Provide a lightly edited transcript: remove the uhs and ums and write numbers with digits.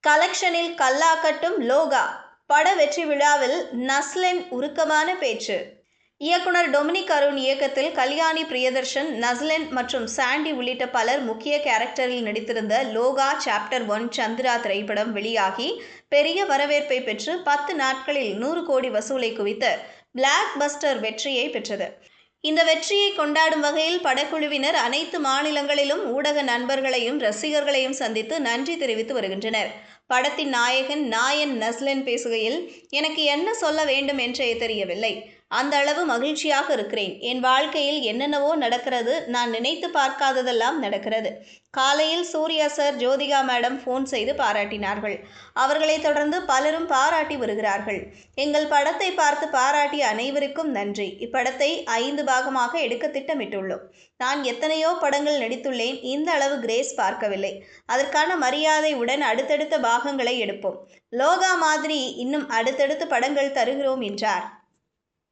கலெக்ஷனில் கல்லாக்கட்டும் லோகா பட வெற்றி விழாவில் நஸ்லென் உருக்கமான பேச்சு. இயக்குனர் டொமினிக் அருண் இயக்கத்தில் கல்யாணி பிரியதர்ஷன், நஸ்லென் மற்றும் சாண்டி உள்ளிட்ட பலர் முக்கிய கேரக்டரில் நடித்திருந்த லோகா சாப்டர் 1 சந்திரா திரைப்படம் வெளியாகி பெரிய வரவேற்பை பெற்று 10 நாட்களில் 100 கோடி வசூலை குவித்த பிளாக் பஸ்டர் வெற்றியை பெற்றது. இந்த வெற்றியை கொண்டாடும் வகையில் படக்குழுவினர் அனைத்து மாநிலங்களிலும் ஊடக நண்பர்களையும் ரசிகர்களையும் சந்தித்து நன்றி தெரிவித்து வருகின்றனர். படத்தின் நாயகன் நாயன் நஸ்லென் பேசுகையில், எனக்கு என்ன சொல்ல வேண்டும் என்றே தெரியவில்லை. அந்த அளவு மகிழ்ச்சியாக இருக்கிறேன். என் வாழ்க்கையில் என்னென்னவோ நடக்கிறது. நான் நினைத்து பார்க்காததெல்லாம் நடக்கிறது. காலையில் Suriya sir, Jyothika madam phone செய்து பாராட்டினார்கள். அவர்களை தொடர்ந்து பலரும் பாராட்டி வருகிறார்கள். எங்கள் படத்தை பார்த்து பாராட்டிய அனைவருக்கும் நன்றி. இப்படத்தை 5 பாகமாக எடுக்க திட்டமிட்டுள்ளோம். நான் எத்தனையோ படங்கள் நடித்துள்ளேன். இந்த அளவு கிரேஸ் பார்க்கவில்லை. அதற்கான மரியாதையுடன் அடுத்தடுத்த பாகங்களை எடுப்போம். லோகா மாதிரி இன்னும் அடுத்தடுத்து படங்கள் தருகிறோம் என்றார்.